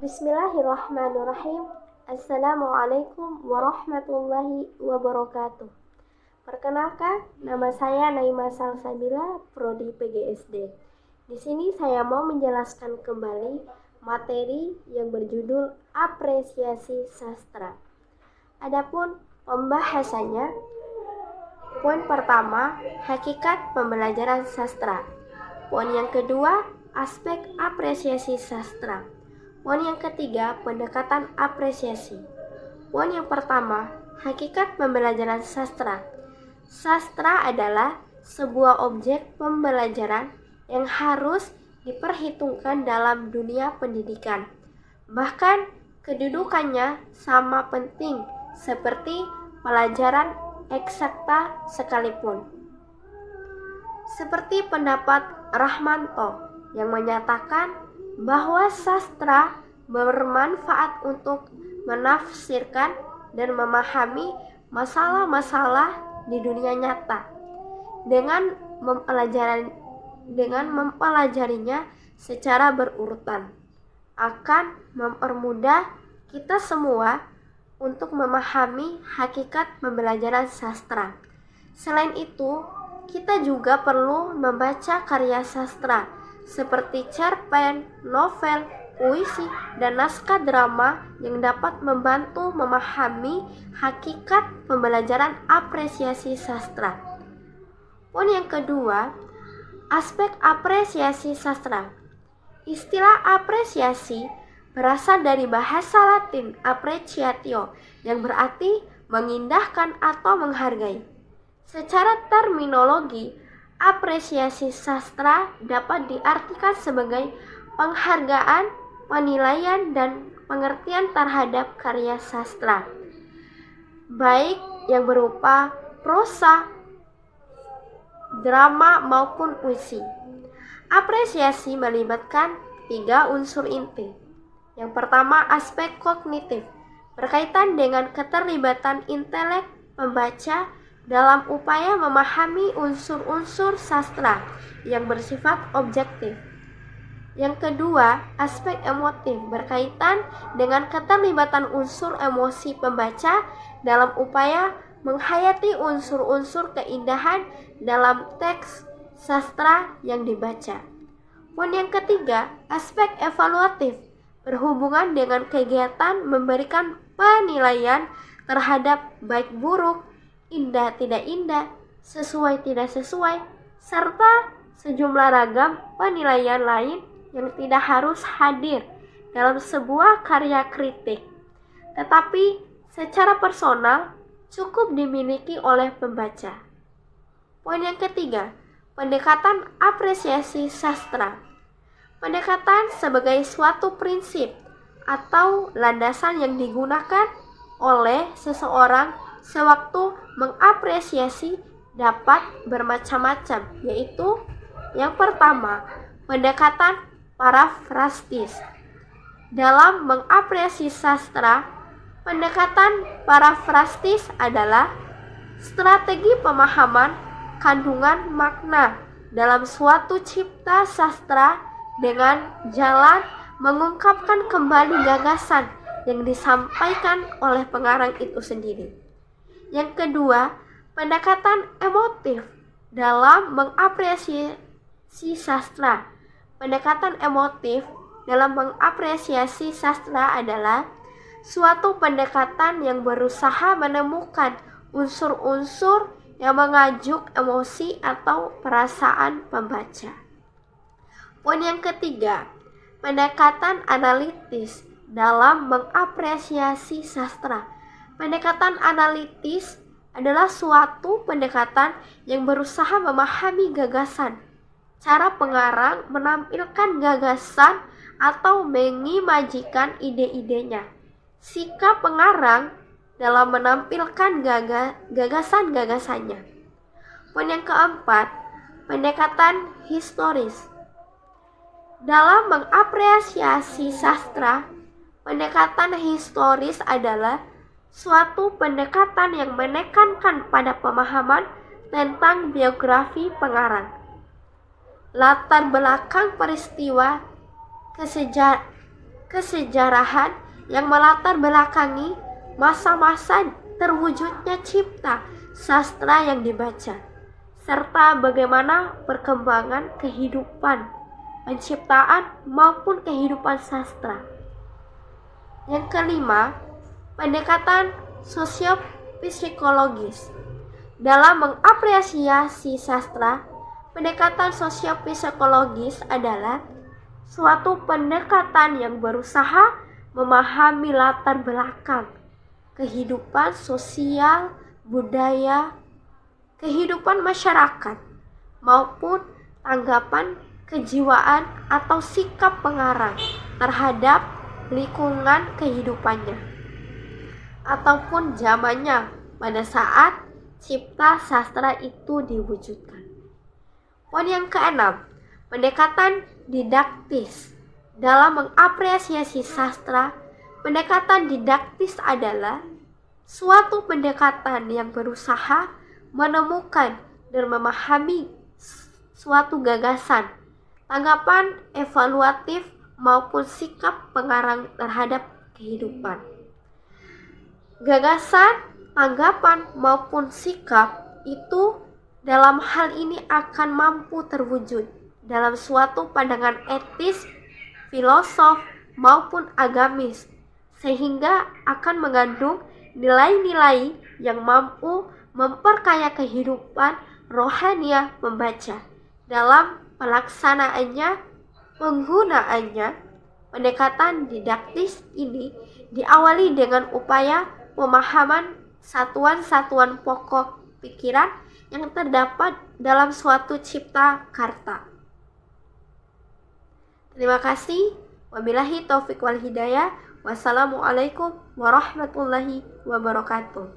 Bismillahirrahmanirrahim. Assalamualaikum warahmatullahi wabarakatuh. Perkenalkan, nama saya Naima Salsabila, Prodi PGSD. Di sini saya mau menjelaskan kembali materi yang berjudul Apresiasi Sastra. Adapun pembahasannya, poin pertama, hakikat pembelajaran sastra. Poin yang kedua, aspek apresiasi sastra. Poin yang ketiga, pendekatan apresiasi. Poin yang pertama, hakikat pembelajaran sastra. Sastra adalah sebuah objek pembelajaran yang harus diperhitungkan dalam dunia pendidikan. Bahkan kedudukannya sama penting seperti pelajaran eksakta sekalipun. Seperti pendapat Rahmanto yang menyatakan bahwa sastra bermanfaat untuk menafsirkan dan memahami masalah-masalah di dunia nyata. Dengan mempelajarinya secara berurutan, akan mempermudah kita semua untuk memahami hakikat pembelajaran sastra. Selain itu, kita juga perlu membaca karya sastra seperti cerpen, novel, puisi, dan naskah drama yang dapat membantu memahami hakikat pembelajaran apresiasi sastra. Poin yang kedua, aspek apresiasi sastra. Istilah apresiasi berasal dari bahasa Latin appreciatio yang berarti mengindahkan atau menghargai. Secara terminologi, apresiasi sastra dapat diartikan sebagai penghargaan, penilaian, dan pengertian terhadap karya sastra, baik yang berupa prosa, drama, maupun puisi. Apresiasi melibatkan 3 unsur inti. Yang pertama, aspek kognitif, berkaitan dengan keterlibatan intelek pembaca dalam upaya memahami unsur-unsur sastra yang bersifat objektif. Yang kedua, aspek emotif, berkaitan dengan keterlibatan unsur emosi pembaca dalam upaya menghayati unsur-unsur keindahan dalam teks sastra yang dibaca. Poin yang ketiga, aspek evaluatif, berhubungan dengan kegiatan memberikan penilaian terhadap baik buruk, indah tidak indah, sesuai tidak sesuai, serta sejumlah ragam penilaian lain yang tidak harus hadir dalam sebuah karya kritik, tetapi secara personal cukup dimiliki oleh pembaca. Poin yang ketiga, pendekatan apresiasi sastra. Pendekatan sebagai suatu prinsip atau landasan yang digunakan oleh seseorang sewaktu mengapresiasi dapat bermacam-macam, yaitu yang pertama, pendekatan parafrastis. Dalam mengapresiasi sastra, pendekatan parafrastis adalah strategi pemahaman kandungan makna dalam suatu cipta sastra dengan jalan mengungkapkan kembali gagasan yang disampaikan oleh pengarang itu sendiri. Yang kedua, pendekatan emotif dalam mengapresiasi sastra. Pendekatan emotif dalam mengapresiasi sastra adalah suatu pendekatan yang berusaha menemukan unsur-unsur yang mengajuk emosi atau perasaan pembaca. Poin yang ketiga, pendekatan analitis dalam mengapresiasi sastra. Pendekatan analitis adalah suatu pendekatan yang berusaha memahami gagasan, cara pengarang menampilkan gagasan atau mengimajikan ide-idenya, sikap pengarang dalam menampilkan gagasan-gagasannya. Poin yang keempat, pendekatan historis. Dalam mengapresiasi sastra, pendekatan historis adalah suatu pendekatan yang menekankan pada pemahaman tentang biografi pengarang, latar belakang peristiwa kesejarahan yang melatar belakangi masa-masa terwujudnya cipta sastra yang dibaca, serta bagaimana perkembangan kehidupan penciptaan maupun kehidupan sastra. Yang kelima, pendekatan sosiopsikologis. Dalam mengapresiasi sastra, pendekatan sosiopsikologis adalah suatu pendekatan yang berusaha memahami latar belakang kehidupan sosial, budaya, kehidupan masyarakat, maupun tanggapan kejiwaan atau sikap pengarang terhadap lingkungan kehidupannya ataupun zamannya pada saat cipta sastra itu diwujudkan. Poin yang keenam, pendekatan didaktis. Dalam mengapresiasi sastra, pendekatan didaktis adalah suatu pendekatan yang berusaha menemukan dan memahami suatu gagasan, tanggapan evaluatif maupun sikap pengarang terhadap kehidupan. Gagasan, tanggapan maupun sikap itu dalam hal ini akan mampu terwujud dalam suatu pandangan etis, filosof maupun agamis, sehingga akan mengandung nilai-nilai yang mampu memperkaya kehidupan rohaniah membaca. Dalam pelaksanaannya, penggunaannya, pendekatan didaktis ini diawali dengan upaya pemahaman satuan-satuan pokok pikiran yang terdapat dalam suatu cipta karya. Terima kasih. Wabillahi taufiq wal hidayah. Wassalamualaikum warahmatullahi wabarakatuh.